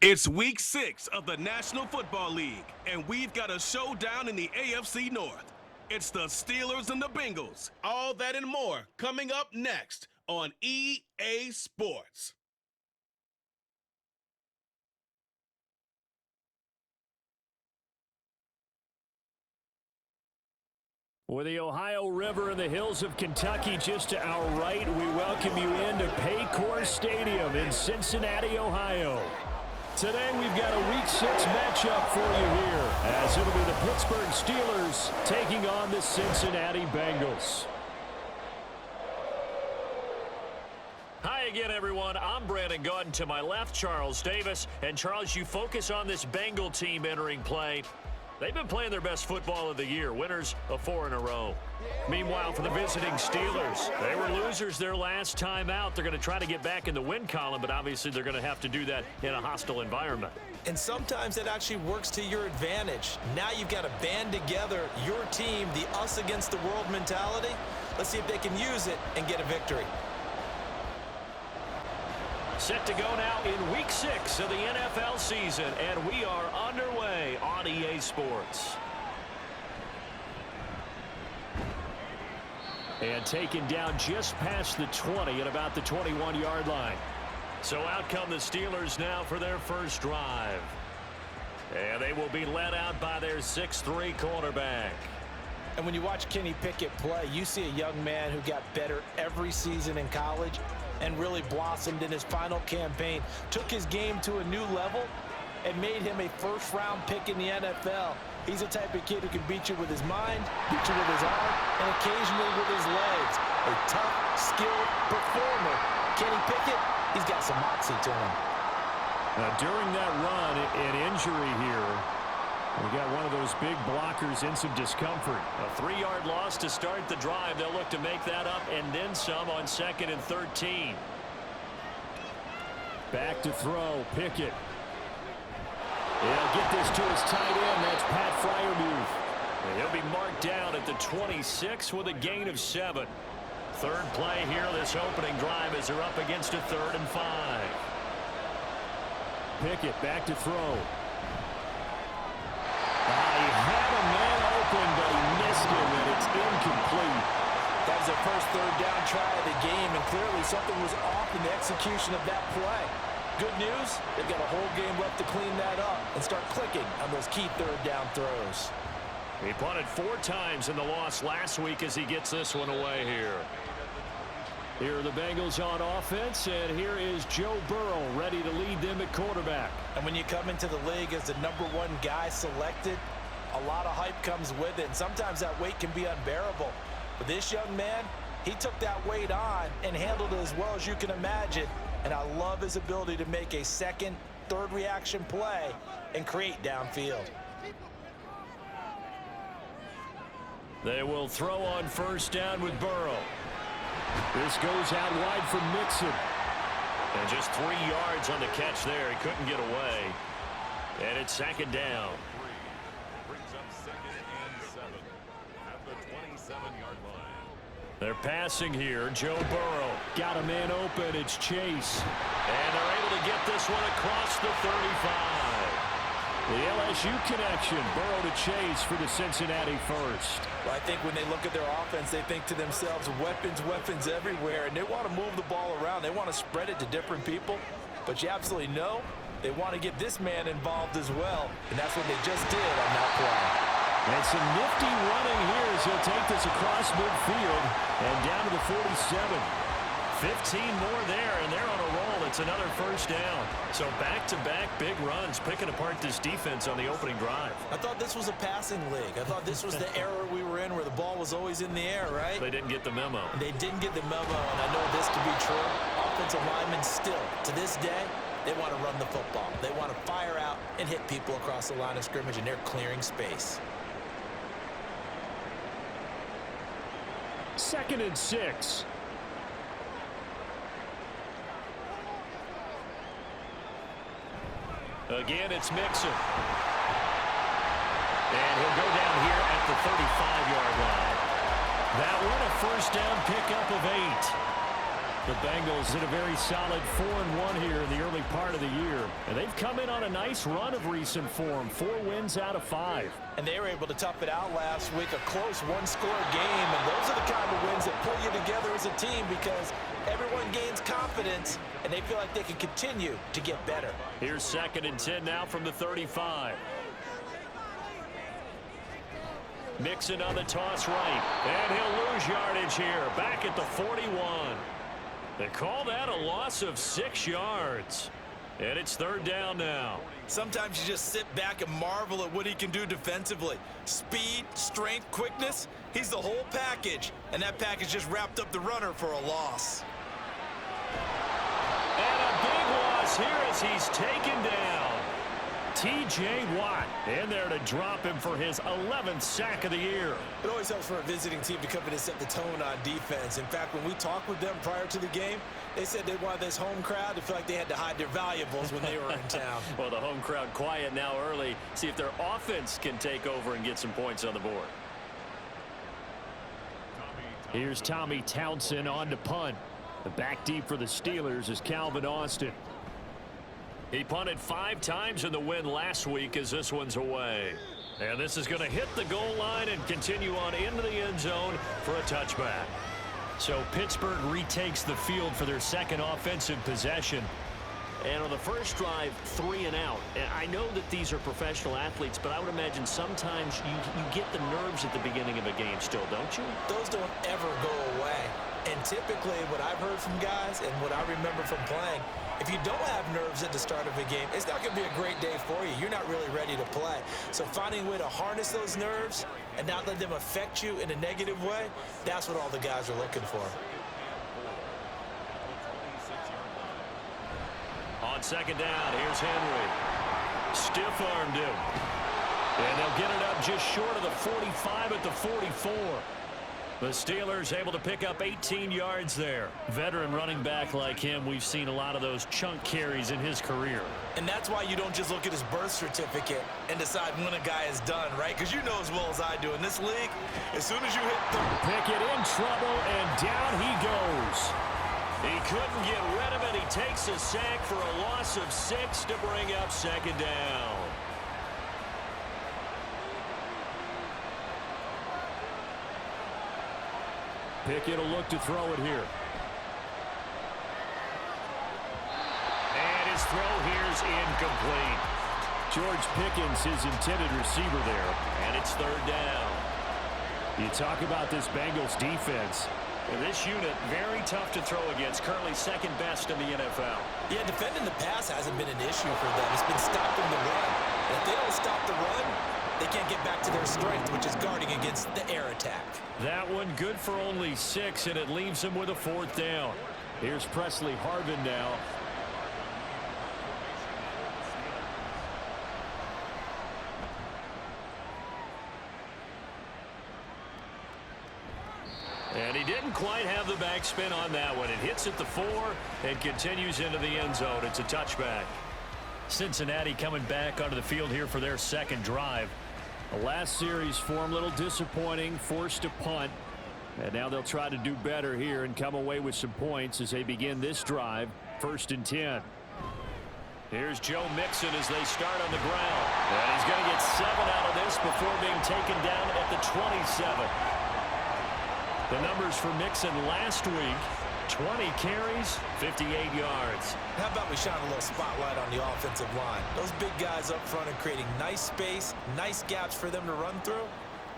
It's week 6 of the National Football League, and we've got a showdown in the AFC North. It's the Steelers and the Bengals. All that and more coming up next on EA Sports. With the Ohio River and the hills of Kentucky just to our right, we welcome you into Paycor Stadium in Cincinnati, Ohio. Today we've got a Week 6 matchup for you here, as it'll be the Pittsburgh Steelers taking on the Cincinnati Bengals. Hi again, everyone. I'm Brandon Gautin. To my left, Charles Davis. And Charles, you focus on this Bengal team entering play. They've been playing their best football of the year, winners of 4 in a row. Meanwhile, for the visiting Steelers, they were losers their last time out. They're going to try to get back in the win column, but obviously they're going to have to do that in a hostile environment. And sometimes it actually works to your advantage. Now you've got to band together your team, the us against the world mentality. Let's see if they can use it and get a victory. Set to go now in Week 6 of the NFL season, and we are underway on EA Sports. And taken down just past the 20 at about the 21-yard line. So out come the Steelers now for their first drive. And they will be led out by their 6'3" quarterback. And when you watch Kenny Pickett play, you see a young man who got better every season in college and really blossomed in his final campaign, took his game to a new level, and made him a first-round pick in the NFL. He's the type of kid who can beat you with his mind, beat you with his arm, and occasionally with his legs. A tough, skilled performer. Kenny Pickett, he's got some moxie to him. Now, during that run, an injury here. We got one of those big blockers in some discomfort. A 3-yard loss to start the drive. They'll look to make that up and then some on 2nd and 13. Back to throw, Pickett. He'll get this to his tight end. That's Pat Freiermuth. And he'll be marked down at the 26 with a gain of 7. Third play here, this opening drive, as they're up against a 3rd and 5. Pickett back to throw. He had a man open, but he missed him, and it's incomplete. That was their first 3rd down try of the game, and clearly something was off in the execution of that play. Good news, they've got a whole game left to clean that up and start clicking on those key 3rd down throws. He punted 4 times in the loss last week as he gets this one away here. Here are the Bengals on offense, and here is Joe Burrow ready to lead them at quarterback. And when you come into the league as the #1 guy selected, a lot of hype comes with it, and sometimes that weight can be unbearable. But this young man, he took that weight on and handled it as well as you can imagine. And I love his ability to make a 2nd, 3rd reaction play and create downfield. They will throw on 1st down with Burrow. This goes out wide for Mixon. And just 3 yards on the catch there. He couldn't get away. And it's 2nd down. Brings up 2nd and 7 at the 27-yard line. They're passing here. Joe Burrow got a man open. It's Chase. And they're able to get this one across the 35. The LSU connection. Burrow to Chase for the Cincinnati first. Well, I think when they look at their offense, they think to themselves, weapons, weapons everywhere, and they want to move the ball around. They want to spread it to different people, but you absolutely know they want to get this man involved as well, and that's what they just did on that play. And some nifty running here as he'll take this across midfield and down to the 47. 15 more there, and they're on a roll. It's another 1st down. So back-to-back big runs, picking apart this defense on the opening drive. I thought this was a passing league. I thought this was the era we were in where the ball was always in the air, right? They didn't get the memo. They didn't get the memo, and I know this to be true. Offensive linemen still, to this day, they want to run the football. They want to fire out and hit people across the line of scrimmage, and they're clearing space. 2nd and 6. Again, it's Mixon. And he'll go down here at the 35-yard line. That one a 1st down pickup of 8. The Bengals in a very solid 4-1 here in the early part of the year. And they've come in on a nice run of recent form. 4 wins out of 5. And they were able to tough it out last week, a close one-score game. And those are the kind of wins that pull you together as a team because everyone gains confidence and they feel like they can continue to get better. Here's 2nd and 10 now from the 35. Mixon on the toss right. And he'll lose yardage here. Back at the 41. They call that a loss of 6 yards. And it's 3rd down now. Sometimes you just sit back and marvel at what he can do defensively. Speed, strength, quickness. He's the whole package. And that package just wrapped up the runner for a loss. And a big loss here as he's taken down. T.J. Watt in there to drop him for his 11th sack of the year. It always helps for a visiting team to come in and set the tone on defense. In fact, when we talked with them prior to the game, they said they wanted this home crowd to feel like they had to hide their valuables when they were in town. Well, the home crowd quiet now early. See if their offense can take over and get some points on the board. Here's Tommy Townsend on to punt. The back deep for the Steelers is Calvin Austin. He punted 5 times in the win last week as this one's away. And this is going to hit the goal line and continue on into the end zone for a touchback. So Pittsburgh retakes the field for their 2nd offensive possession. And on the first drive, 3 and out. And I know that these are professional athletes, but I would imagine sometimes you get the nerves at the beginning of a game still, don't you? Those don't ever go away. And typically what I've heard from guys and what I remember from playing, if you don't have nerves at the start of a game, it's not going to be a great day for you. You're not really ready to play. So finding a way to harness those nerves and not let them affect you in a negative way, that's what all the guys are looking for. On 2nd down, here's Henry. Stiff-armed him. And they'll get it up just short of the 45 at the 44. The Steelers able to pick up 18 yards there. Veteran running back like him, we've seen a lot of those chunk carries in his career. And that's why you don't just look at his birth certificate and decide when a guy is done, right? Because you know as well as I do, in this league, as soon as you hit the... Pickett in trouble, and down he goes. He couldn't get rid of it. He takes a sack for a loss of 6 to bring up 2nd down. Pickett will look to throw it here. And his throw here's incomplete. George Pickens, his intended receiver there. And it's 3rd down. You talk about this Bengals defense. And this unit, very tough to throw against. Currently 2nd best in the NFL. Yeah, defending the pass hasn't been an issue for them. It's been stopping the run. And if they don't stop the run, they can't get back to their strength, which is guarding against the air attack. That one good for only 6, and it leaves him with a 4th down. Here's Presley Harvin now. And he didn't quite have the backspin on that one. It hits at the 4 and continues into the end zone. It's a touchback. Cincinnati coming back onto the field here for their 2nd drive. The last series for them, a little disappointing, forced to punt. And now they'll try to do better here and come away with some points as they begin this drive. 1st and 10. Here's Joe Mixon as they start on the ground. And he's going to get 7 out of this before being taken down at the 27. The numbers for Mixon last week, 20 carries, 58 yards. How about we shine a little spotlight on the offensive line? Those big guys up front are creating nice space, nice gaps for them to run through.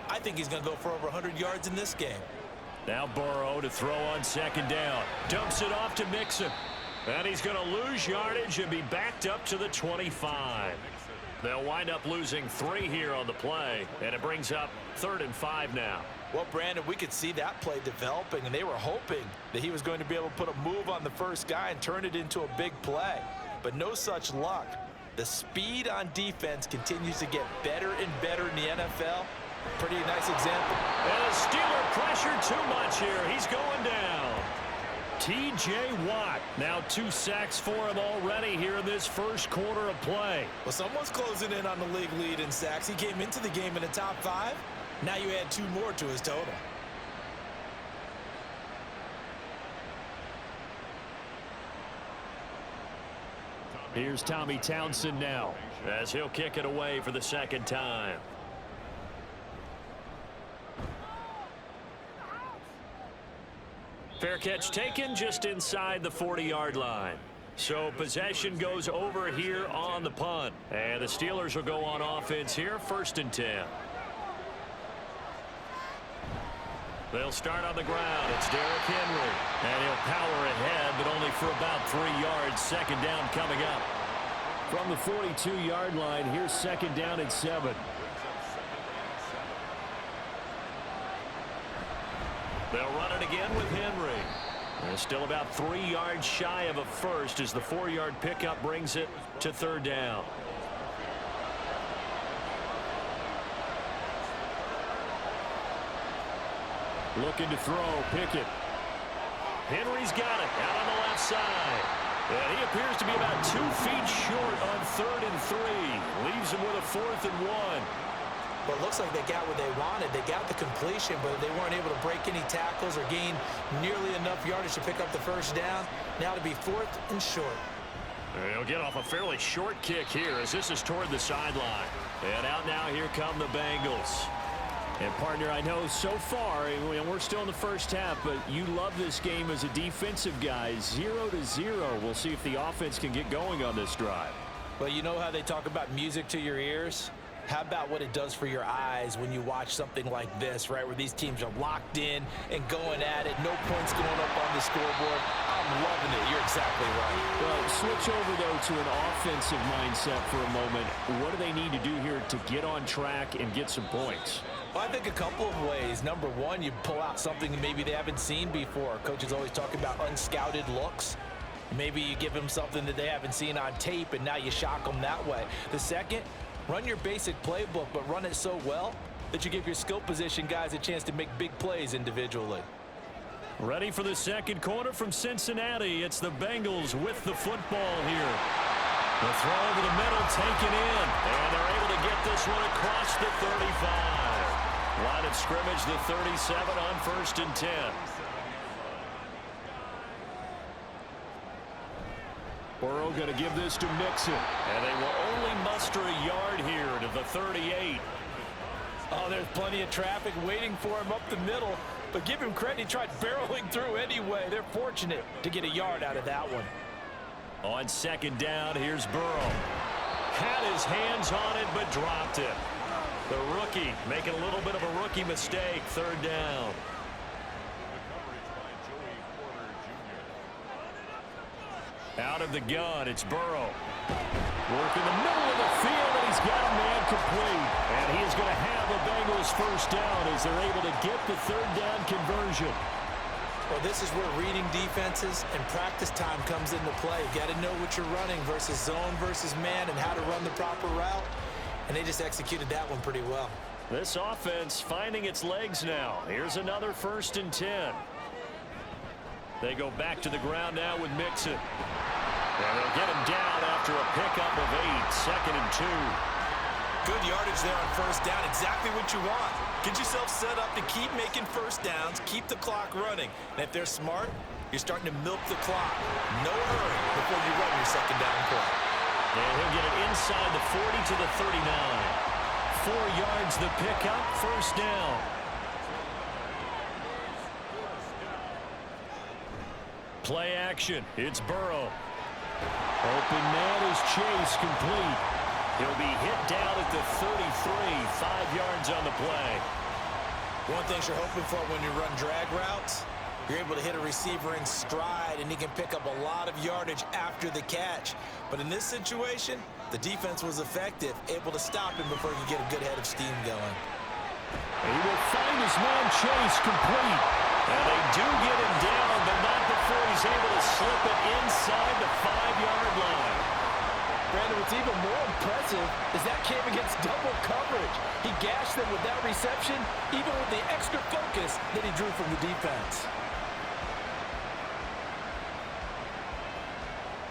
I think he's going to go for over 100 yards in this game. Now Burrow to throw on 2nd down. Dumps it off to Mixon. And he's going to lose yardage and be backed up to the 25. They'll wind up losing 3 here on the play. And it brings up 3rd and 5 now. Well, Brandon, we could see that play developing, and they were hoping that he was going to be able to put a move on the first guy and turn it into a big play. But no such luck. The speed on defense continues to get better and better in the NFL. Pretty nice example. And the Steeler pressure too much here. He's going down. T.J. Watt, now 2 sacks for him already here in this first quarter of play. Well, someone's closing in on the league lead in sacks. He came into the game in the top 5. Now you add 2 more to his total. Here's Tommy Townsend now as he'll kick it away for the second time. Fair catch taken just inside the 40-yard line. So possession goes over here on the punt. And the Steelers will go on offense here, 1st and 10. They'll start on the ground. It's Derrick Henry. And he'll power ahead, but only for about 3 yards. Second down coming up. From the 42-yard line, here's 2nd down and 7. They'll run it again with Henry. They're still about 3 yards shy of a first as the 4-yard pickup brings it to 3rd down. Looking to throw, Pickett. Henry's got it out on the left side. And he appears to be about 2 feet short on 3rd and 3. Leaves him with a 4th and 1. Well, it looks like they got what they wanted. They got the completion, but they weren't able to break any tackles or gain nearly enough yardage to pick up the 1st down. Now to be 4th and short. He'll get off a fairly short kick here as this is toward the sideline. And out now, here come the Bengals. And, partner, I know so far, and we're still in the first half, but you love this game as a defensive guy. 0-0. We'll see if the offense can get going on this drive. Well, you know how they talk about music to your ears? How about what it does for your eyes when you watch something like this, right, where these teams are locked in and going at it, no points going up on the scoreboard? I'm loving it. You're exactly right. Well, switch over, though, to an offensive mindset for a moment. What do they need to do here to get on track and get some points? Well, I think a couple of ways. Number one, you pull out something that maybe they haven't seen before. Coaches always talk about unscouted looks. Maybe you give them something that they haven't seen on tape, and now you shock them that way. The second, run your basic playbook, but run it so well that you give your skill position guys a chance to make big plays individually. Ready for the second quarter from Cincinnati. It's the Bengals with the football here. The throw over the middle taken in, and they're able to get this one across the 35. Line of scrimmage, the 37 on 1st and 10. Burrow going to give this to Mixon. And they will only muster a yard here to the 38. Oh, there's plenty of traffic waiting for him up the middle. But give him credit, he tried barreling through anyway. They're fortunate to get a yard out of that one. On 2nd down, here's Burrow. Had his hands on it, but dropped it. The rookie making a little bit of a rookie mistake. 3rd down. Out of the gun, it's Burrow. Work in the middle of the field, and he's got a man complete. And he is going to have a Bengals 1st down as they're able to get the 3rd down conversion. Well, this is where reading defenses and practice time comes into play. You got to know what you're running versus zone versus man and how to run the proper route. And they just executed that one pretty well. This offense finding its legs now. Here's another 1st and 10. They go back to the ground now with Mixon. And they'll get him down after a pickup of 8. 2nd and 2. Good yardage there on 1st down. Exactly what you want. Get yourself set up to keep making 1st downs, keep the clock running. And if they're smart, you're starting to milk the clock. No hurry before you run your 2nd down play. And he'll get it inside the 40 to the 39. 4 yards the pickup, 1st down. Play action. It's Burrow. Open man is Chase, complete. He'll be hit down at the 33, 5 yards on the play. One thing you're hoping for when you run drag routes, you're able to hit a receiver in stride, and he can pick up a lot of yardage after the catch. But in this situation, the defense was effective, able to stop him before he could get a good head of steam going. He will find his man Chase, complete. And they do get him down, but not before he's able to slip it inside the 5-yard line. Brandon, what's even more impressive is that came against double coverage. He gashed them with that reception, even with the extra focus that he drew from the defense.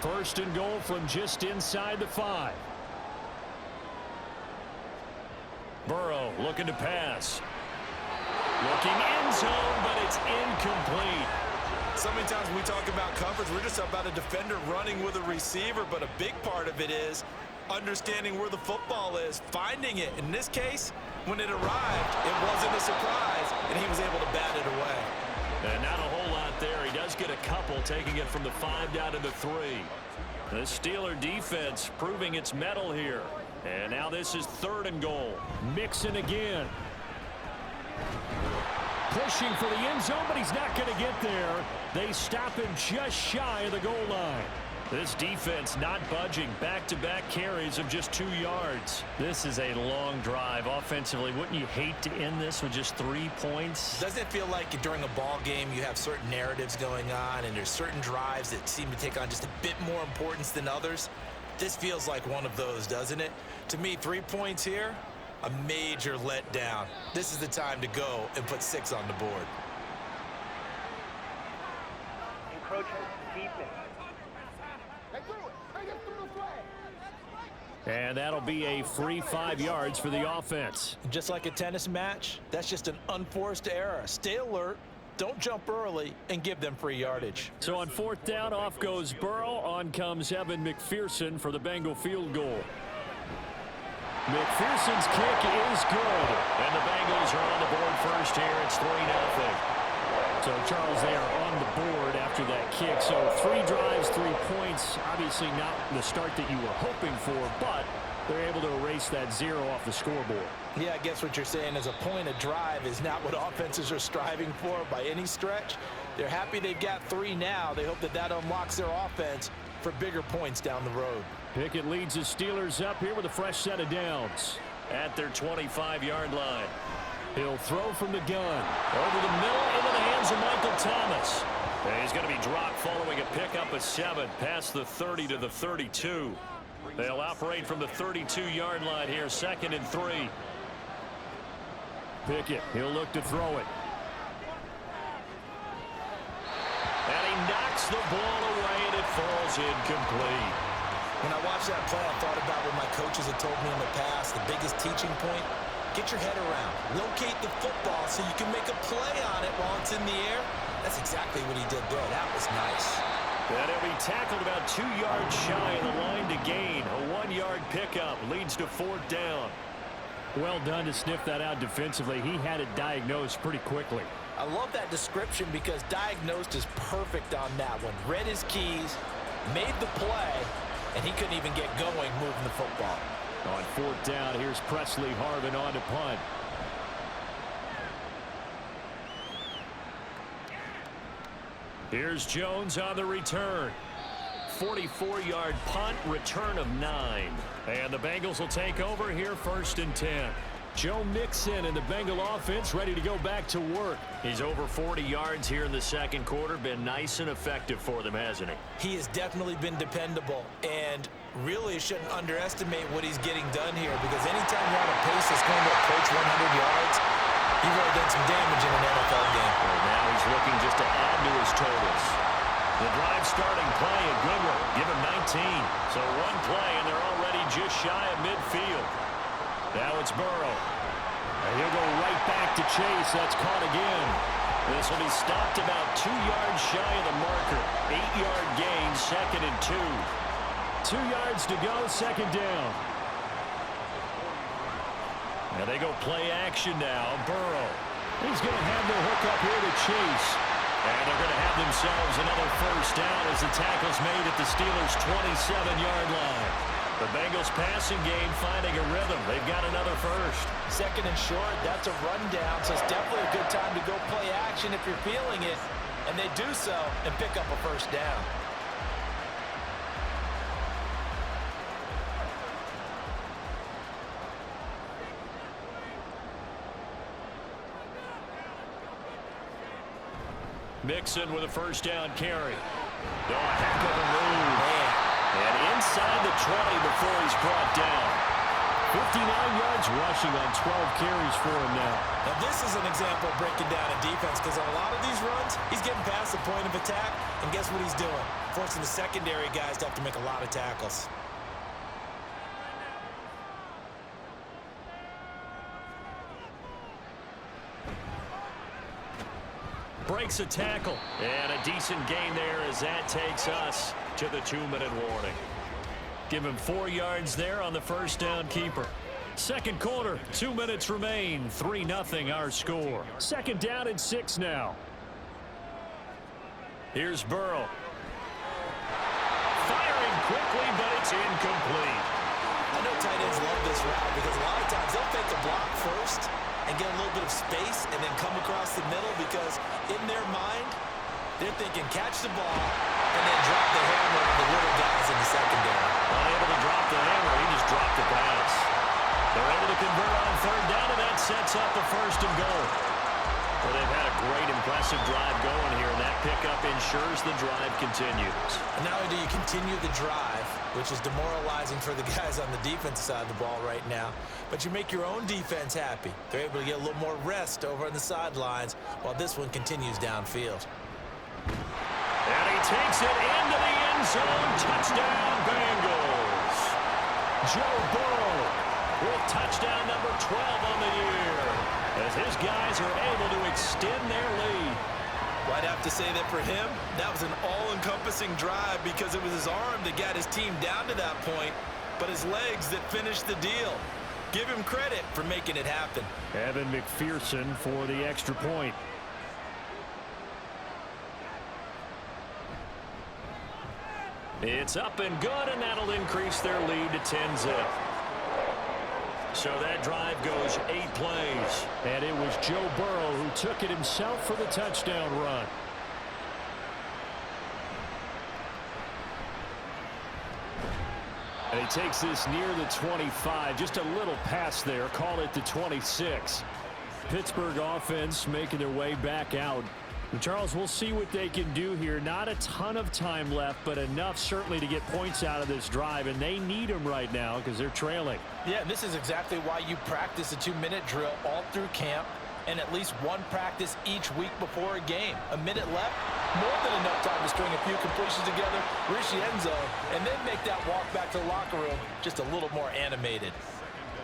1st and goal from just inside the 5. Burrow looking to pass. Looking end zone, but it's incomplete. So many times when we talk about coverage, we're just about a defender running with a receiver, but a big part of it is understanding where the football is, finding it. In this case, when it arrived, it wasn't a surprise, and he was able to bat it away. And not a whole lot there. He does get a couple, taking it from the 5 down to the 3. The Steeler defense proving its mettle here. And now this is 3rd and goal. Mixon again. Pushing for the end zone, but he's not going to get there. They stop him just shy of the goal line. This defense not budging. Back-to-back carries of just 2 yards. This is a long drive offensively. Wouldn't you hate to end this with just 3 points? Doesn't it feel like during a ball game you have certain narratives going on and there's certain drives that seem to take on just a bit more importance than others? This feels like one of those, doesn't it? To me, 3 points here, a major letdown. This is the time to go and put 6 on the board. Encroachment, defense. And that'll be a free 5 yards for the offense. Just like a tennis match, that's just an unforced error. Stay alert, don't jump early, and give them free yardage. So on 4th down, off goes Burrow. On comes Evan McPherson for the Bengal field goal. McPherson's kick is good. And the Bengals are on the board first here. It's 3-0. So, Charles, they are on the board after that kick. So 3 drives, 3 points. Obviously not the start that you were hoping for, but they're able to erase that 0 off the scoreboard. Yeah, I guess what you're saying is a point of drive is not what offenses are striving for by any stretch. They're happy they've got 3 now. They hope that that unlocks their offense for bigger points down the road. Pickett leads the Steelers up here with a fresh set of downs. At their 25-yard line. He'll throw from the gun. Over the middle into the hands of Michael Thomas. And he's going to be dropped following a pickup of 7 past the 30 to the 32. They'll operate from the 32-yard line here, 2nd and 3. Pickett, he'll look to throw it. And he knocks the ball away, and it falls incomplete. When I watched that play, I thought about what my coaches had told me in the past. The biggest teaching point, get your head around. Locate the football so you can make a play on it while it's in the air. That's exactly what he did there. That was nice. And he'll be tackled about 2 yards shy of the line to gain. A 1-yard pickup leads to 4th down. Well done to sniff that out defensively. He had it diagnosed pretty quickly. I love that description because diagnosed is perfect on that one. Read his keys, made the play, and he couldn't even get going moving the football. On 4th down, here's Presley Harvin on to punt. Here's Jones on the return. 44-yard punt, return of 9. And the Bengals will take over here, 1st and 10. Joe Mixon and the Bengal offense ready to go back to work. He's over 40 yards here in the 2nd quarter. Been nice and effective for them, hasn't he? He has definitely been dependable, and really shouldn't underestimate what he's getting done here, because anytime you're on a pace that's going to approach 100 yards, you've really done some damage in an NFL game. And now he's looking just to add to his totals. The drive starting play, a good one. Give him 19. So 1 play, and they're already just shy of midfield. Now it's Burrow. And he'll go right back to Chase. That's caught again. This will be stopped about 2 yards shy of the marker. 8-yard gain, 2nd and 2. 2 yards to go, 2nd down. Now they go play action now. Burrow. He's going to have the hook up here to Chase. And they're going to have themselves another 1st down as the tackle's made at the Steelers' 27-yard line. The Bengals passing game finding a rhythm. They've got another 1st. 2nd and short, that's a rundown, so it's definitely a good time to go play action if you're feeling it. And they do so and pick up a 1st down. Mixon with a 1st down carry. Oh, heck of a move. Man. And inside the 20 before he's brought down. 59 yards rushing on 12 carries for him now. Now this is an example of breaking down a defense, because on a lot of these runs, he's getting past the point of attack, and guess what he's doing? Forcing the secondary guys to have to make a lot of tackles. breaks a tackle. And a decent gain there as that takes us to the 2-minute warning. Give him 4 yards there on the first down keeper. Second quarter, 2 minutes remain. 3-0 our score. Second down and 6 now. Here's Burrow. Firing quickly, but it's incomplete. I know tight ends love this route because a lot of times they'll fake a block first and get a little bit of space and then come across the middle because in their mind, they're thinking catch the ball and then drop the hammer on the little guys in the secondary. Unable to drop the hammer, he just dropped the pass. They're able to convert on third down, and that sets up the first and goal. Well, they've had a great, impressive drive going here, and that pickup ensures the drive continues. And not only do you continue the drive, which is demoralizing for the guys on the defensive side of the ball right now, but you make your own defense happy. They're able to get a little more rest over on the sidelines while this one continues downfield. And he takes it into the end zone. Touchdown, Bengals. Joe Burrow with touchdown number 12 on the year, as his guys are able to extend their lead. Well, I'd have to say that for him, that was an all-encompassing drive because it was his arm that got his team down to that point, but his legs that finished the deal. Give him credit for making it happen. Evan McPherson for the extra point. It's up and good, and that'll increase their lead to 10-zip. So that drive goes 8 plays. And it was Joe Burrow who took it himself for the touchdown run. And he takes this near the 25. Just a little pass there. Call it the 26. Pittsburgh offense making their way back out. And Charles, we'll see what they can do here. Not a ton of time left, but enough certainly to get points out of this drive. And they need them right now because they're trailing. Yeah, and this is exactly why you practice a 2-minute drill all through camp and at least one practice each week before a game. A minute left, more than enough time to string a few completions together, reach the end zone, and then make that walk back to the locker room just a little more animated.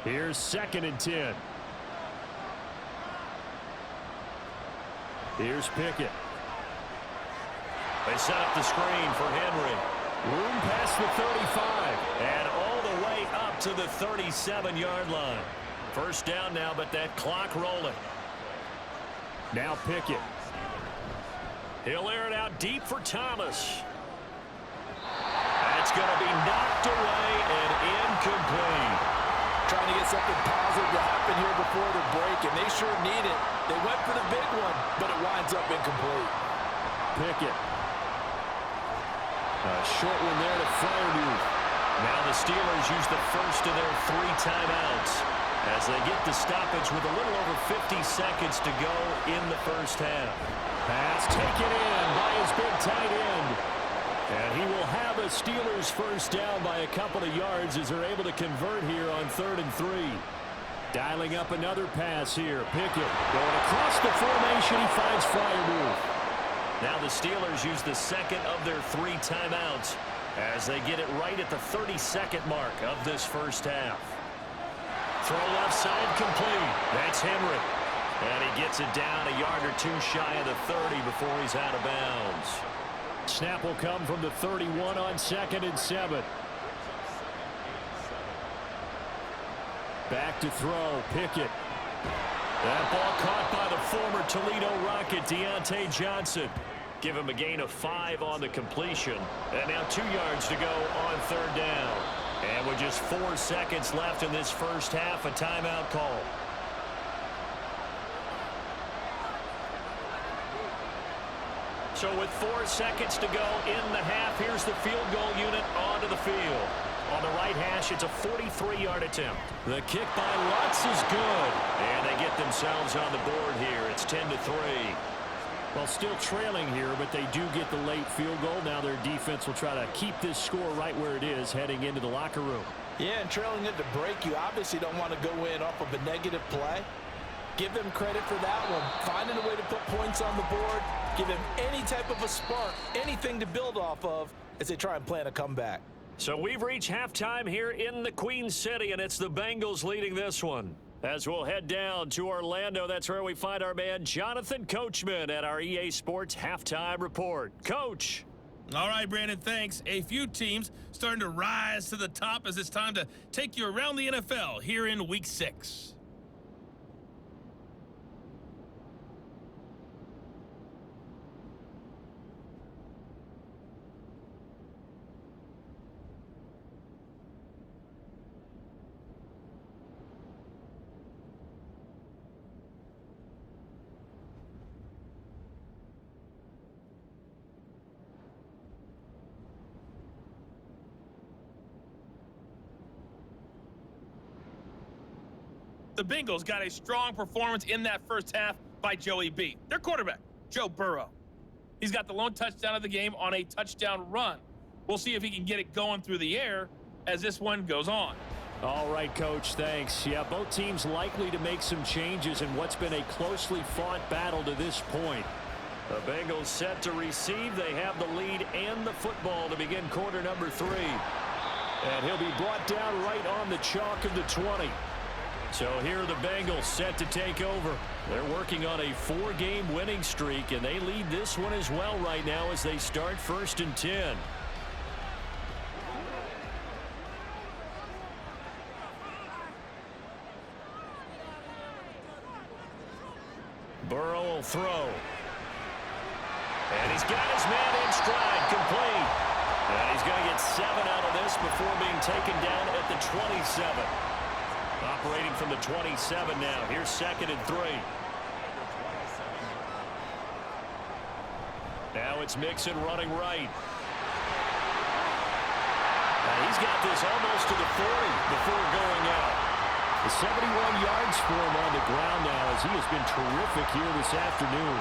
Here's 2nd and 10. Here's Pickett. They set up the screen for Henry. Room past the 35. And all the way up to the 37-yard line. First down now, but that clock rolling. Now Pickett. He'll air it out deep for Thomas. That's going to be knocked away and incomplete. Trying to get something positive to happen here before the break, and they sure need it. They went for the big one, but it winds up incomplete. Pickett. A short one there to Freiermuth. Now the Steelers use the first of their 3 timeouts as they get the stoppage with a little over 50 seconds to go in the first half. Pass taken in by his big tight end. And he will have a Steelers first down by a couple of yards as they're able to convert here on 3rd and 3. Dialing up another pass here. Pickett going across the formation. He finds Freiermuth. Now the Steelers use the second of their 3 timeouts as they get it right at the 32nd mark of this first half. Throw left side complete. That's Henry. And he gets it down a yard or 2 shy of the 30 before he's out of bounds. Snap will come from the 31 on 2nd and 7. Back to throw. Pickett. That ball caught by the former Toledo Rocket, Deontay Johnson. Give him a gain of 5 on the completion. And now 2 yards to go on 3rd down. And with just 4 seconds left in this first half, a timeout call. So with 4 seconds to go in the half, here's the field goal unit onto the field. On the right hash, it's a 43-yard attempt. The kick by Lutz is good. And they get themselves on the board here. It's 10-3. Well, still trailing here, but they do get the late field goal. Now their defense will try to keep this score right where it is heading into the locker room. Yeah, and trailing at the break, you obviously don't want to go in off of a negative play. Give them credit for that one. Finding a way to put points on the board. Give them any type of a spark, anything to build off of as they try and plan a comeback. So we've reached halftime here in the Queen City, and it's the Bengals leading this one. As we'll head down to Orlando, that's where we find our man Jonathan Coachman at our EA Sports Halftime Report. Coach. All right, Brandon, thanks. A few teams starting to rise to the top as it's time to take you around the NFL here in Week 6. The Bengals got a strong performance in that first half by Joey B. Their quarterback, Joe Burrow. He's got the lone touchdown of the game on a touchdown run. We'll see if he can get it going through the air as this one goes on. All right, Coach, thanks. Yeah, both teams likely to make some changes in what's been a closely fought battle to this point. The Bengals set to receive. They have the lead and the football to begin quarter number 3. And he'll be brought down right on the chalk of the 20. So here are the Bengals set to take over. They're working on a 4-game winning streak, and they lead this one as well right now as they start 1st and 10. Burrow will throw. And he's got his man in stride, complete. And he's going to get 7 out of this before being taken down at the 27. Operating from the 27 now. Here's 2nd and 3. Now it's Mixon running right. Now he's got this almost to the 40 before going out. The 71 yards for him on the ground now as he has been terrific here this afternoon.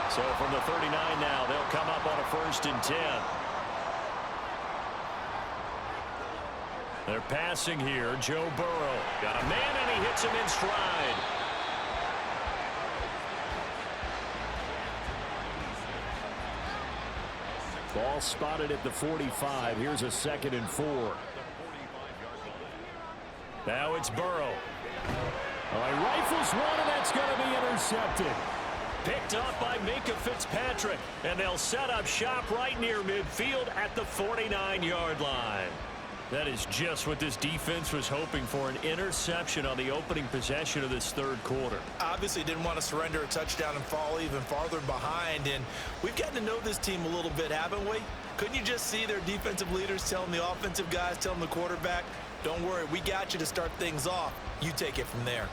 So from the 39 now, they'll come up on a 1st and 10. They're passing here. Joe Burrow got a man, and he hits him in stride. Ball spotted at the 45. Here's a 2nd and 4. Now it's Burrow. All right, rifles one, and that's going to be intercepted. Picked up by Minka Fitzpatrick, and they'll set up shop right near midfield at the 49-yard line. That is just what this defense was hoping for, an interception on the opening possession of this 3rd quarter. Obviously didn't want to surrender a touchdown and fall even farther behind, and we've gotten to know this team a little bit, haven't we? Couldn't you just see their defensive leaders telling the offensive guys, telling the quarterback, don't worry, we got you to start things off. You take it from there.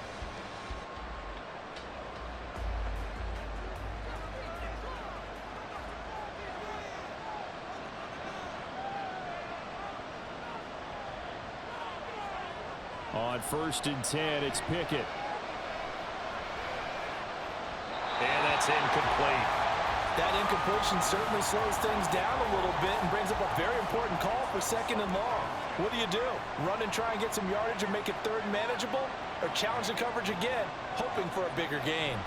On 1st and 10, it's Pickett. And that's incomplete. That incompletion certainly slows things down a little bit and brings up a very important call for 2nd and long. What do? Run and try and get some yardage and make it 3rd and manageable? Or challenge the coverage again, hoping for a bigger gain?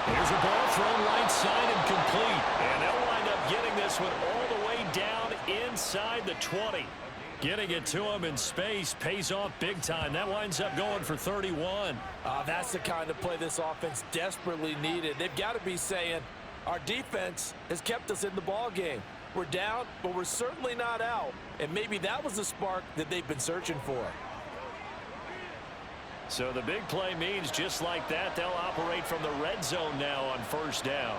Here's a ball thrown right side and complete. And they'll wind up getting this one all the way down inside the 20. Getting it to him in space pays off big time. That winds up going for 31. That's the kind of play this offense desperately needed. They've got to be saying, our defense has kept us in the ball game. We're down, but we're certainly not out. And maybe that was the spark that they've been searching for. So the big play means just like that, they'll operate from the red zone now on 1st down.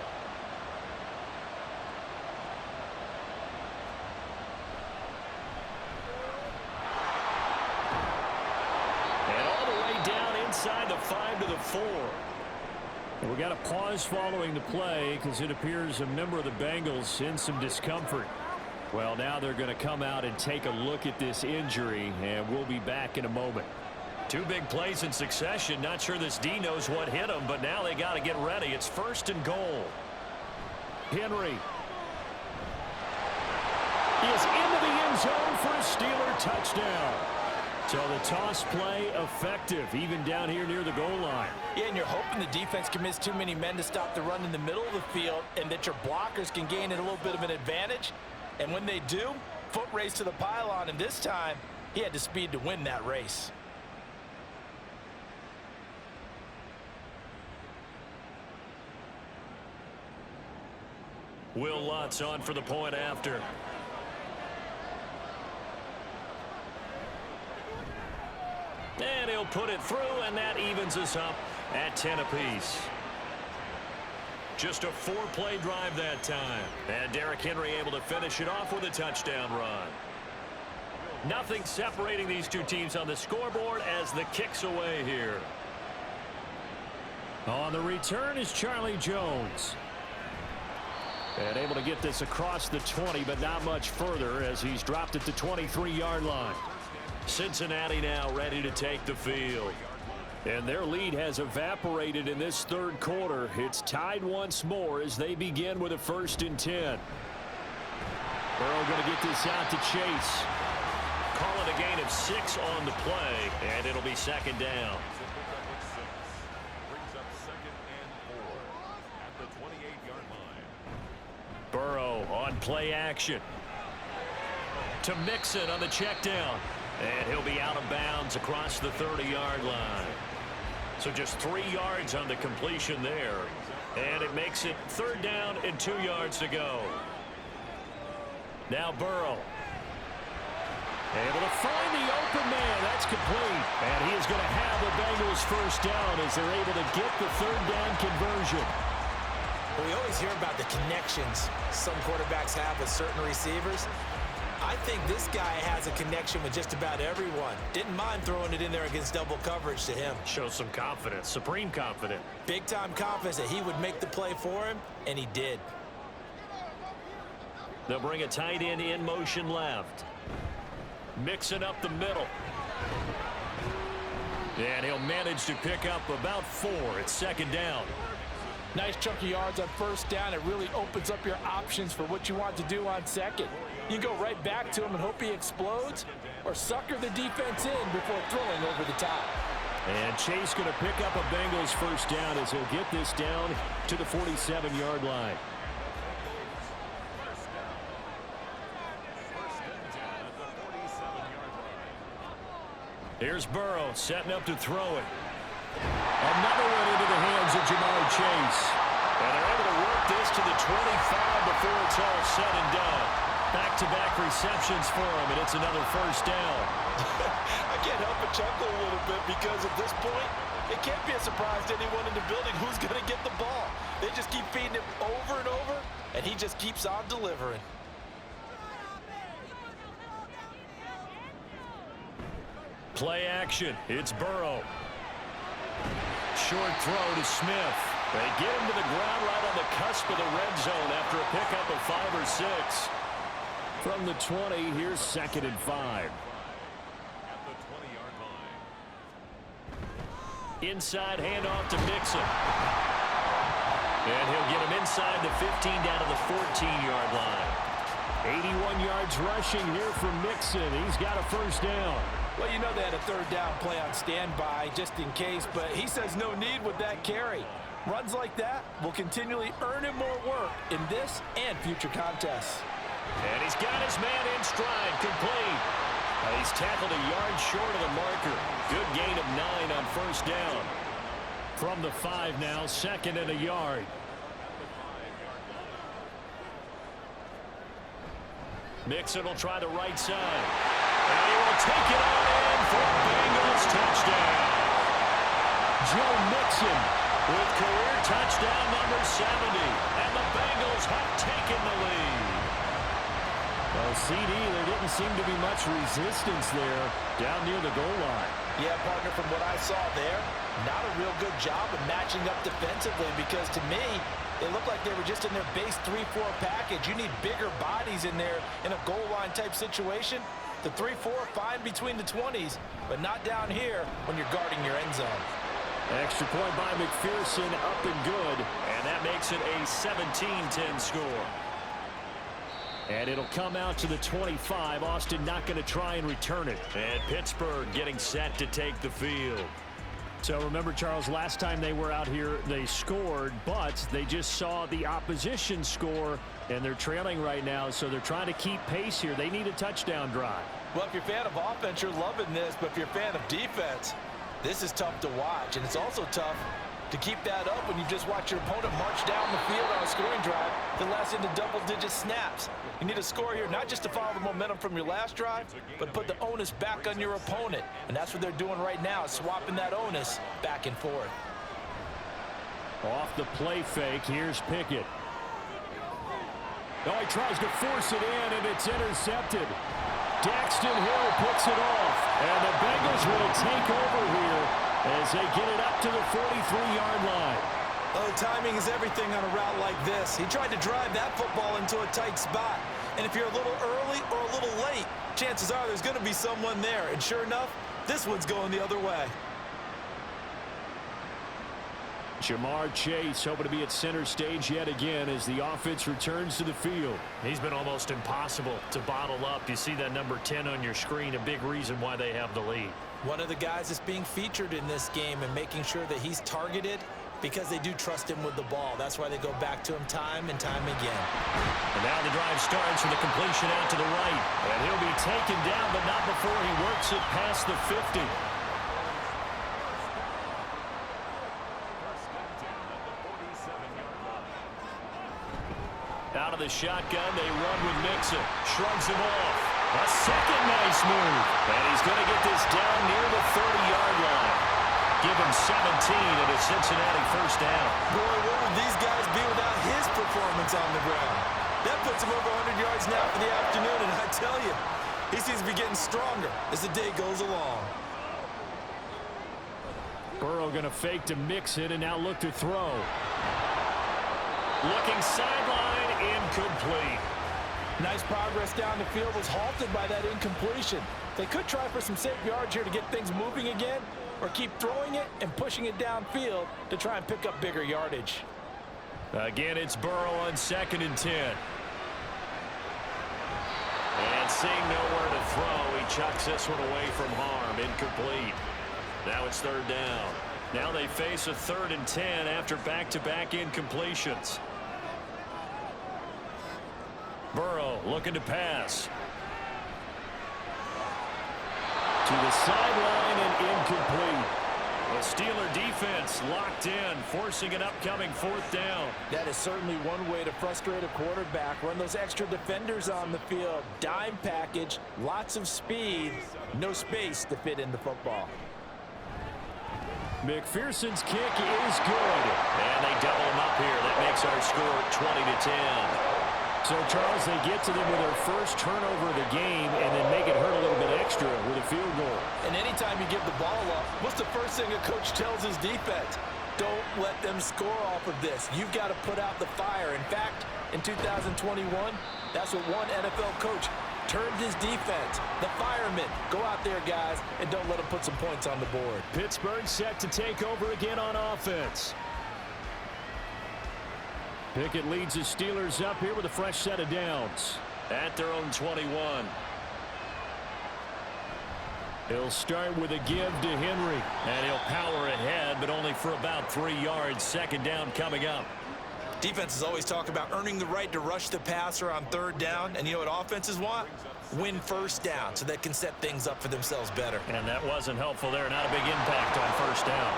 Inside the 5 to the 4. We got a pause following the play because it appears a member of the Bengals in some discomfort. Well, now they're going to come out and take a look at this injury, and we'll be back in a moment. 2 big plays in succession. Not sure this D knows what hit him, but now they got to get ready. It's 1st and goal. Henry is into the end zone for a Steeler touchdown. So the toss play effective, even down here near the goal line. Yeah, and you're hoping the defense commits too many men to stop the run in the middle of the field and that your blockers can gain a little bit of an advantage. And when they do, foot race to the pylon, and this time He had the speed to win that race. Will Lutz on for the point after. And he'll put it through, and that evens us up at 10 apiece. Just a 4-play drive that time. And Derrick Henry able to finish it off with a touchdown run. Nothing separating these two teams on the scoreboard as the kick's away here. On the return is Charlie Jones. And able to get this across the 20, but not much further as he's dropped at the 23-yard line. Cincinnati now ready to take the field. And their lead has evaporated in this third quarter. It's tied once more as they begin with a 1st and 10. Burrow going to get this out to Chase. Call it a gain of 6 on the play, and it'll be 2nd down. Brings up 2nd and 4 at the 28-yard line. Burrow on play action. To Mixon on the check down. And he'll be out of bounds across the 30-yard line. So just 3 yards on the completion there. And it makes it 3rd down and 2 yards to go. Now Burrow. Able to find the open man. That's complete. And he is going to have the Bengals 1st down as they're able to get the 3rd down conversion. Well, we always hear about the connections some quarterbacks have with certain receivers. I think this guy has a connection with just about everyone. Didn't mind throwing it in there against double coverage to him. Shows some confidence, supreme confidence. Big-time confidence that he would make the play for him, and he did. They'll bring a tight end in motion left. Mixing up the middle. And he'll manage to pick up about 4. It's 2nd down. Nice chunk of yards on 1st down. It really opens up your options for what you want to do on 2nd. You go right back to him and hope he explodes, or sucker the defense in before throwing over the top. And Chase going to pick up a Bengals 1st down as he'll get this down to the 47-yard line. Here's Burrow setting up to throw it. Another one into the hands of Jamar Chase. And they're able to work this to the 25 before it's all said and done. Back-to-back receptions for him, and it's another 1st down. I can't help but chuckle a little bit because at this point, it can't be a surprise to anyone in the building who's going to get the ball. They just keep feeding him over and over, and he just keeps on delivering. Play action. It's Burrow. Short throw to Smith. They get him to the ground right on the cusp of the red zone after a pickup of 5 or 6. From the 20, here's 2nd and 5. At the 20-yard line. Inside handoff to Mixon. And he'll get him inside the 15 down to the 14-yard line. 81 yards rushing here from Mixon. He's got a 1st down. Well, you know they had a 3rd down play on standby just in case, but he says no need with that carry. Runs like that will continually earn him more work in this and future contests. And he's got his man in stride, complete. He's tackled a yard short of the marker. Good gain of 9 on 1st down. From the 5 now, 2nd and a yard. Mixon will try the right side. And he will take it on in for a Bengals touchdown. Joe Mixon with career touchdown number 70. And the Bengals have taken the lead. Well, CD, there didn't seem to be much resistance there down near the goal line. Yeah, partner, from what I saw there, not a real good job of matching up defensively because to me, it looked like they were just in their base 3-4 package. You need bigger bodies in there in a goal line type situation. The 3-4 fine between the 20s, but not down here when you're guarding your end zone. Extra point by McPherson, up and good. And that makes it a 17-10 score. And it'll come out to the 25. Austin not going to try and return it. And Pittsburgh getting set to take the field. So remember, Charles, last time they were out here, they scored, but they just saw the opposition score, and they're trailing right now, so they're trying to keep pace here. They need a touchdown drive. Well, if you're a fan of offense, you're loving this. But if you're a fan of defense, this is tough to watch. And it's also tough to keep that up when you just watch your opponent march down the field on a scoring drive that lasts into double-digit snaps. You need a score here, not just to follow the momentum from your last drive, but put the onus back on your opponent. And that's what they're doing right now, swapping that onus back and forth. Off the play fake, here's Pickett. Oh, he tries to force it in, and it's intercepted. Daxton Hill picks it off, and the Bengals will take over here as they get it up to the 43-yard line. Oh, timing is everything on a route like this. He tried to drive that football into a tight spot. And if you're a little early or a little late, chances are there's going to be someone there. And sure enough, this one's going the other way. Jamar Chase hoping to be at center stage yet again as the offense returns to the field. He's been almost impossible to bottle up. You see that number 10 on your screen, a big reason why they have the lead. One of the guys that's being featured in this game and making sure that he's targeted because they do trust him with the ball. That's why they go back to him time and time again. And now the drive starts with a completion out to the right. And he'll be taken down, but not before he works it past the 50. Out of the shotgun, they run with Mixon. Shrugs him off. A second nice move. And he's going to get this down near the 30-yard line. Give him 17 and a Cincinnati first down. Boy, what would these guys be without his performance on the ground? That puts him over 100 yards now for the afternoon, and I tell you, he seems to be getting stronger as the day goes along. Burrow going to fake to Mixon and now look to throw. Looking sideline, incomplete. Nice progress down the field was halted by that incompletion. They could try for some safe yards here to get things moving again, or keep throwing it and pushing it downfield to try and pick up bigger yardage. Again, it's Burrow on 2nd and 10. And seeing nowhere to throw, he chucks this one away from harm. Incomplete. Now it's 3rd down. Now they face a 3rd and 10 after back-to-back incompletions. Burrow looking to pass. To the sideline and incomplete. The Steeler defense locked in, forcing an upcoming 4th down. That is certainly one way to frustrate a quarterback. Run those extra defenders on the field. Dime package, lots of speed, no space to fit in the football. McPherson's kick is good. And they double him up here. That makes our score 20-10. So, Charles, they get to them with their first turnover of the game and then make it hurt a little bit extra with a field goal. And anytime you give the ball up, what's the first thing a coach tells his defense? Don't let them score off of this. You've got to put out the fire. In fact, in 2021, that's what one NFL coach turned his defense. The firemen. Go out there, guys, and don't let them put some points on the board. Pittsburgh set to take over again on offense. Pickett leads the Steelers up here with a fresh set of downs. At their own 21. He'll start with a give to Henry. And he'll power ahead, but only for about 3 yards. 2nd down coming up. Defenses always talk about earning the right to rush the passer on 3rd down. And you know what offenses want? Win 1st down so they can set things up for themselves better. And that wasn't helpful there. Not a big impact on 1st down.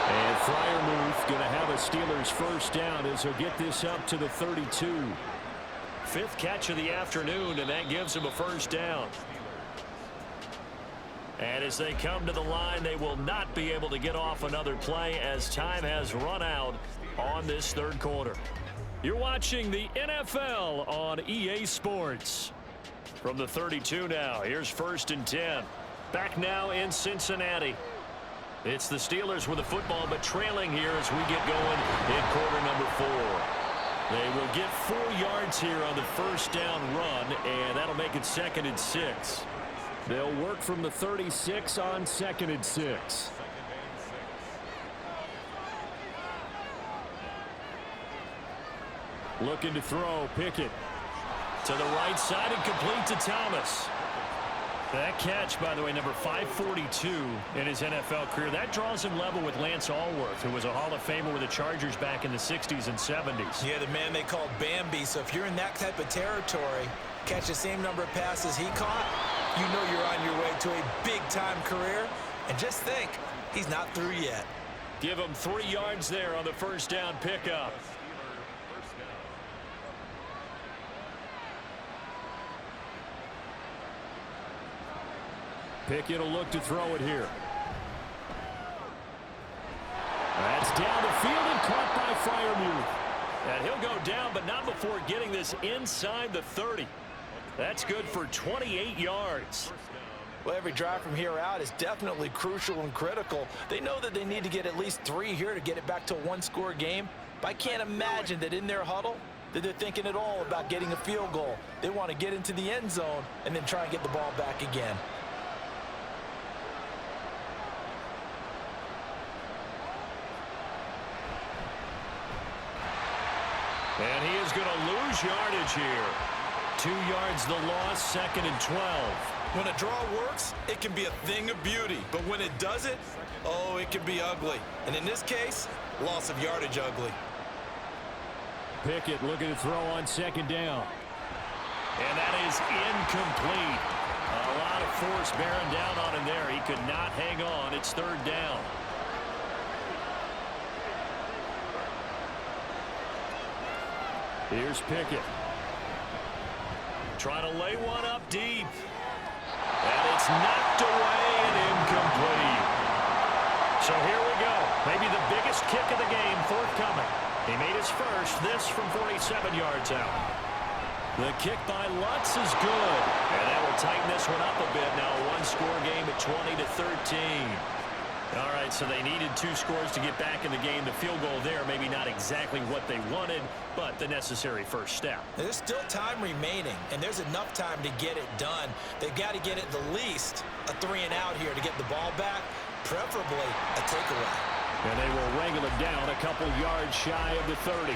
And Freiermuth going to have a Steelers first down as he'll get this up to the 32. 5th catch of the afternoon, and that gives him a 1st down. And as they come to the line, they will not be able to get off another play as time has run out on this 3rd quarter. You're watching the NFL on EA Sports. From the 32 now, here's 1st and 10. Back now in Cincinnati. It's the Steelers with the football, but trailing here as we get going in quarter number 4. They will get 4 yards here on the 1st down run, and that'll make it 2nd and 6. They'll work from the 36 on 2nd and 6. Looking to throw, Pickett. To the right side and complete to Thomas. That catch, by the way, number 542 in his NFL career. That draws him level with Lance Allworth, who was a Hall of Famer with the Chargers back in the 60s and 70s. Yeah, the man they called Bambi. So if you're in that type of territory, catch the same number of passes he caught, you know you're on your way to a big-time career. And just think, he's not through yet. Give him 3 yards there on the first down pickup. Pickett will look to throw it here. That's down the field and caught by Freiermuth. And he'll go down, but not before getting this inside the 30. That's good for 28 yards. Well, every drive from here out is definitely crucial and critical. They know that they need to get at least 3 here to get it back to a one-score game. But I can't imagine that in their huddle that they're thinking at all about getting a field goal. They want to get into the end zone and then try and get the ball back again. And he is going to lose yardage here. 2 yards the loss, 2nd and 12. When a draw works, it can be a thing of beauty. But when it doesn't, oh, it can be ugly. And in this case, loss of yardage ugly. Pickett looking to throw on 2nd down. And that is incomplete. A lot of force bearing down on him there. He could not hang on. It's 3rd down. Here's Pickett. Trying to lay one up deep. And it's knocked away and incomplete. So here we go. Maybe the biggest kick of the game forthcoming. He made his first, this from 47 yards out. The kick by Lutz is good. And that will tighten this one up a bit. Now a one-score game at 20-13. All right, so they needed 2 scores to get back in the game. The field goal there, maybe not exactly what they wanted, but the necessary first step. There's still time remaining, and there's enough time to get it done. They've got to get at the least a 3-and-out here to get the ball back, preferably a takeaway. And they will wrangle it down a couple yards shy of the 30.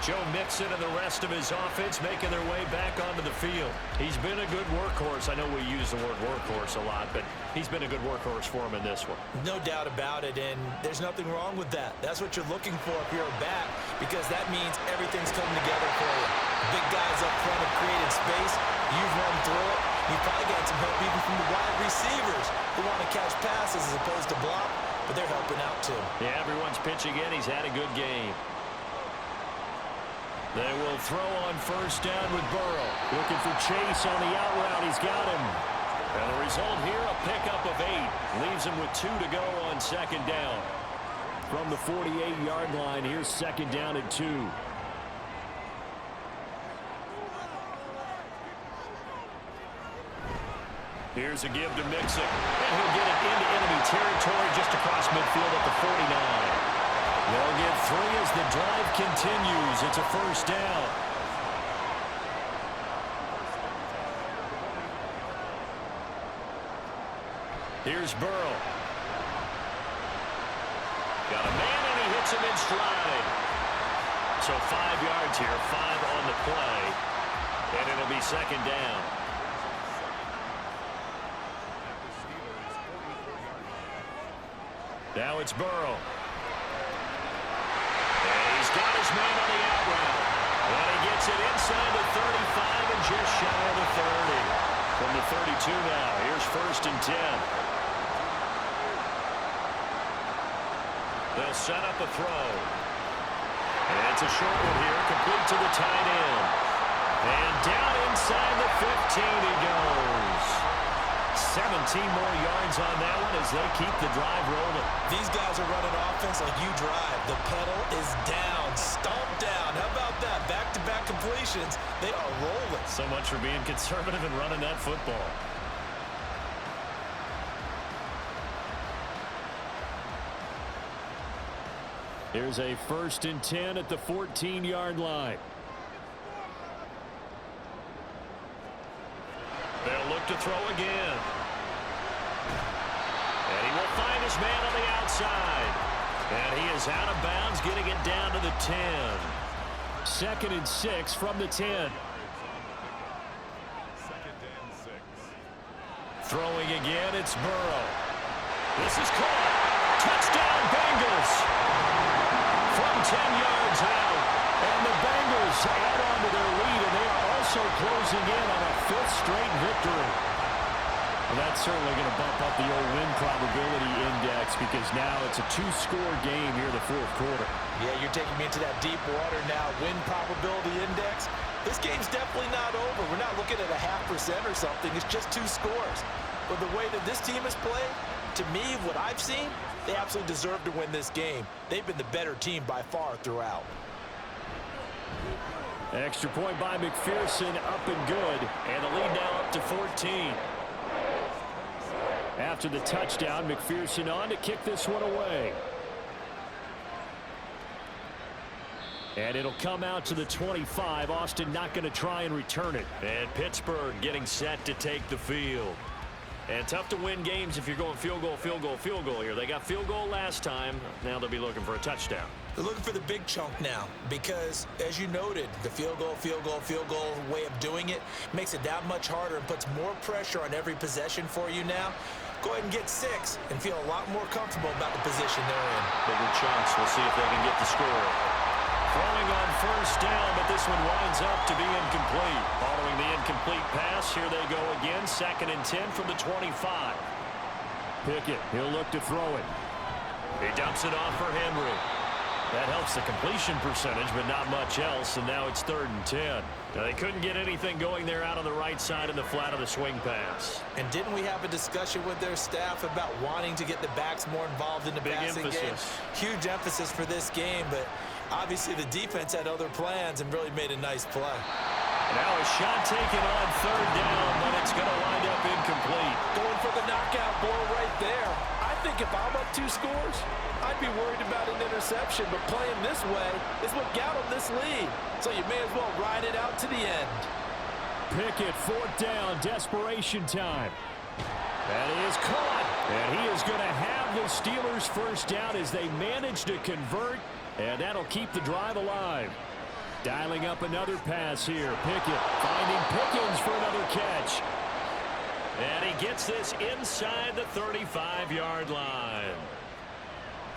Joe Mixon and the rest of his offense making their way back onto the field. He's been a good workhorse. I know we use the word workhorse a lot, but he's been a good workhorse for him in this one. No doubt about it, and there's nothing wrong with that. That's what you're looking for if you're a back, because that means everything's coming together for you. Big guys up front have created space. You've run through it. You've probably got some help even from the wide receivers who want to catch passes as opposed to block, but they're helping out too. Yeah, everyone's pitching in. He's had a good game. They will throw on first down with Burrow. Looking for Chase on the out route. He's got him. And the result here, a pickup of 8. Leaves him with 2 to go on 2nd down. From the 48-yard line, here's 2nd down at 2. Here's a give to Mixon. And he'll get it into enemy territory just across midfield at the 49. They'll get 3 as the drive continues. It's a first down. Here's Burrow. Got a man and he hits him in stride. So 5 yards here, 5 on the play. And it'll be 2nd down. Now it's Burrow. Got his man on the out route. And he gets it inside the 35 and just shy of the 30. From the 32 now, here's 1st and 10. They'll set up a throw. And it's a short one here, complete to the tight end. And down inside the 15 he goes. 17 more yards on that one as they keep the drive rolling. These guys are running offense like you drive. The pedal is down, stomp down. How about that? Back-to-back completions. They are rolling. So much for being conservative and running that football. Here's a 1st and 10 at the 14-yard line. They'll look to throw again. And he will find his man on the outside. And he is out of bounds, getting it down to the 10. 2nd and 6 from the 10. Throwing again, it's Burrow. This is caught. Touchdown, Bengals. From 10 yards out. And the Bengals add on to their lead, and they are also closing in on a 5th straight victory. Well, that's certainly going to bump up the old win probability index because now it's a two-score game here in the fourth quarter. Yeah, you're taking me into that deep water now. Win probability index. This game's definitely not over. We're not looking at a 0.5% or something. It's just 2 scores. But the way that this team has played, to me, what I've seen, they absolutely deserve to win this game. They've been the better team by far throughout. Extra point by McPherson, up and good. And the lead now up to 14. After the touchdown, McPherson on to kick this one away. And it'll come out to the 25. Austin not going to try and return it. And Pittsburgh getting set to take the field. And tough to win games if you're going field goal, field goal, field goal here. They got field goal last time. Now they'll be looking for a touchdown. They're looking for the big chunk now because, as you noted, the field goal way of doing it makes it that much harder and puts more pressure on every possession for you now. Go ahead and get 6 and feel a lot more comfortable about the position they're in. Bigger chunks. We'll see if they can get the score. Throwing on first down, but this one winds up to be incomplete. Following the incomplete pass, here they go again. 2nd and 10 from the 25. Pickett, he'll look to throw it. He dumps it off for Henry. That helps the completion percentage, but not much else, and now it's 3rd and 10. Now, they couldn't get anything going there out on the right side in the flat of the swing pass. And didn't we have a discussion with their staff about wanting to get the backs more involved in the passing game? Huge emphasis for this game, but obviously the defense had other plans and really made a nice play. Now a shot taken on 3rd down, but it's going to wind up incomplete. Going for the knockout blow right there. I think if I'm up 2 scores, I'd be worried about an interception, but playing this way is what got them this lead. So you may as well ride it out to the end. Pickett, 4th down, desperation time. That is caught, and he is going to have the Steelers' first down as they manage to convert, and that'll keep the drive alive. Dialing up another pass here. Pickett finding Pickens for another catch. And he gets this inside the 35-yard line.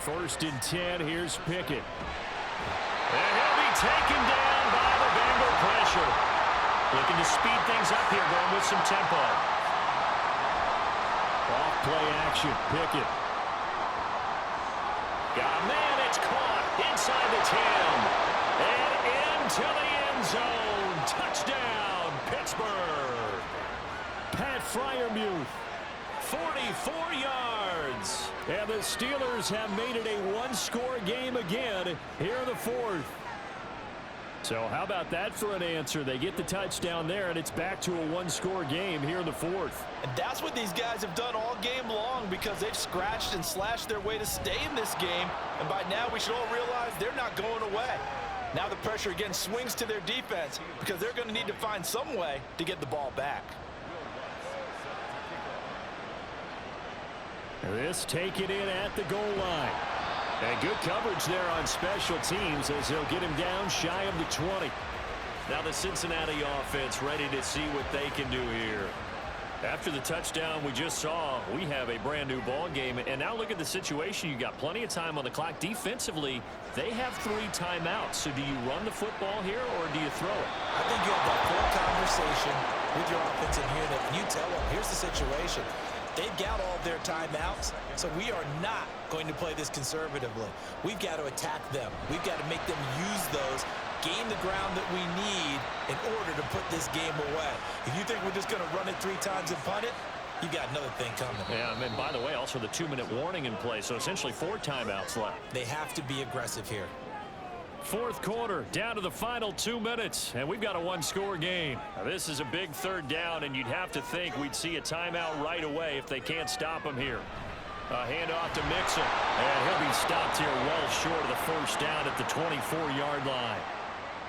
1st and 10, here's Pickett. And he'll be taken down by the Bengal pressure. Looking to speed things up here, going with some tempo. Off play action, Pickett. Got a man, it's caught inside the 10. And into the end zone. Touchdown, Pittsburgh. Pat Freiermuth. 44 yards. And the Steelers have made it a 1-score game again here in the 4th. So how about that for an answer? They get the touchdown there, and it's back to a 1-score game here in the 4th. And that's what these guys have done all game long because they've scratched and slashed their way to stay in this game. And by now we should all realize they're not going away. Now the pressure again swings to their defense because they're going to need to find some way to get the ball back. This taken in at the goal line. And good coverage there on special teams as they'll get him down shy of the 20. Now the Cincinnati offense ready to see what they can do here. After the touchdown we just saw, we have a brand new ball game. And now look at the situation. You got plenty of time on the clock. Defensively, they have 3 timeouts. So do you run the football here or do you throw it? I think you have that full conversation with your offensive unit. And you tell them, here's the situation. They've got all their timeouts, so we are not going to play this conservatively. We've got to attack them. We've got to make them use those, gain the ground that we need in order to put this game away. If you think we're just going to run it 3 times and punt it, you got another thing coming. Yeah, and by the way, also the 2-minute warning in play, so essentially 4 timeouts left. They have to be aggressive here. 4th quarter, down to the final 2 minutes, and we've got a 1-score game. Now, this is a big 3rd down, and you'd have to think we'd see a timeout right away if they can't stop him here. A handoff to Mixon, and he'll be stopped here well short of the first down at the 24-yard line.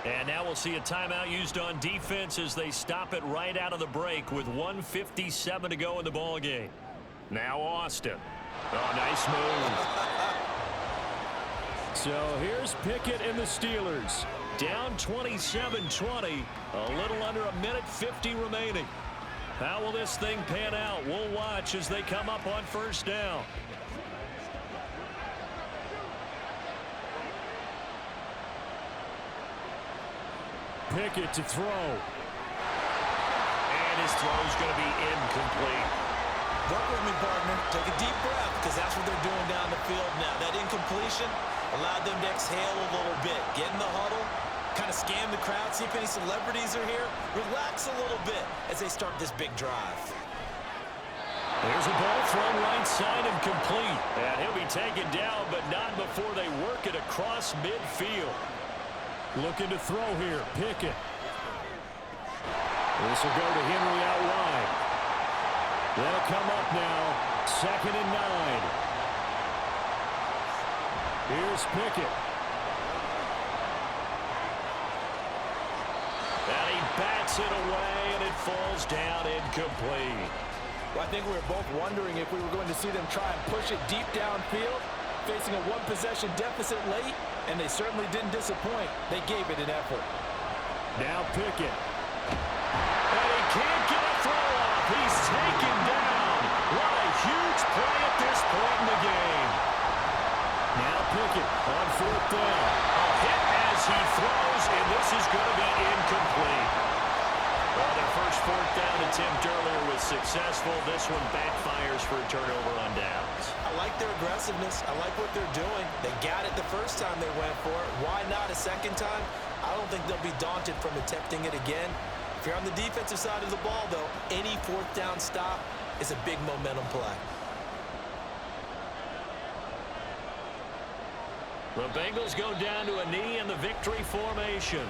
And now we'll see a timeout used on defense as they stop it right out of the break with 1:57 to go in the ballgame. Now Austin. Oh, nice move. So here's Pickett and the Steelers. Down 27-20, a little under 1:50 remaining. How will this thing pan out? We'll watch as they come up on first down. Pickett to throw. And his throw is going to be incomplete. Work with me, partner. Take a deep breath, because that's what they're doing down the field now. That incompletion allowed them to exhale a little bit. Get in the huddle, kind of scan the crowd, see if any celebrities are here. Relax a little bit as they start this big drive. There's a ball thrown right side and complete. And he'll be taken down, but not before they work it across midfield. Looking to throw here, Pickett. This will go to Henry out wide. They'll come up now, 2nd and 9. Here's Pickett. And he bats it away, and it falls down incomplete. Well, I think we were both wondering if we were going to see them try and push it deep downfield, facing a one-possession deficit late, and they certainly didn't disappoint. They gave it an effort. Now Pickett. And he can't get a throw off. He's taken down. What a huge play at this point in the game. Now Pickett on 4th down. A hit as he throws, and this is going to be incomplete. Well, their first 4th down attempt earlier was successful. This one backfires for a turnover on downs. I like their aggressiveness. I like what they're doing. They got it the first time they went for it. Why not a second time? I don't think they'll be daunted from attempting it again. If you're on the defensive side of the ball, though, any 4th down stop is a big momentum play. The Bengals go down to a knee in the victory formation.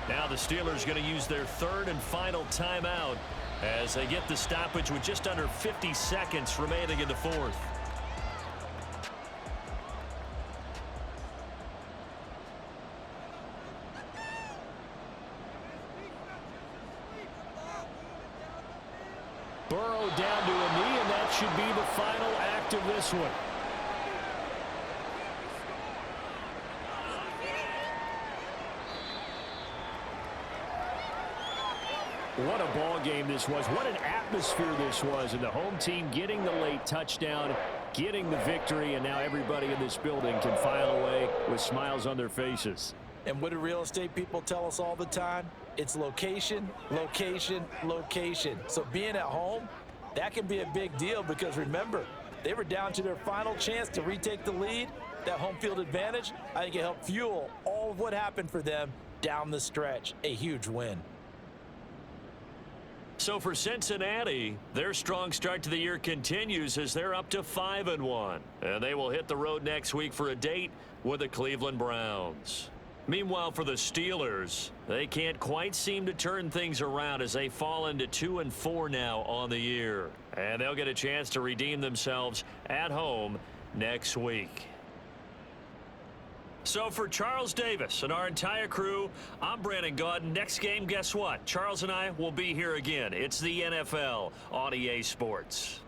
Now the Steelers going to use their 3rd and final timeout as they get the stoppage with just under 50 seconds remaining in the 4th. Burrow down to a knee, and that should be the final act of this one. What a ball game this was. What an atmosphere this was. And the home team getting the late touchdown, getting the victory, and now everybody in this building can file away with smiles on their faces. And what do real estate people tell us all the time? It's location, location, location. So being at home, that can be a big deal because remember, they were down to their final chance to retake the lead. That home field advantage, I think it helped fuel all of what happened for them down the stretch. A huge win. So for Cincinnati, their strong start to the year continues as they're up to 5-1. And they will hit the road next week for a date with the Cleveland Browns. Meanwhile, for the Steelers, they can't quite seem to turn things around as they fall into 2-4 now on the year. And they'll get a chance to redeem themselves at home next week. So for Charles Davis and our entire crew, I'm Brandon Gaudin. Next game, guess what? Charles and I will be here again. It's the NFL on EA Sports.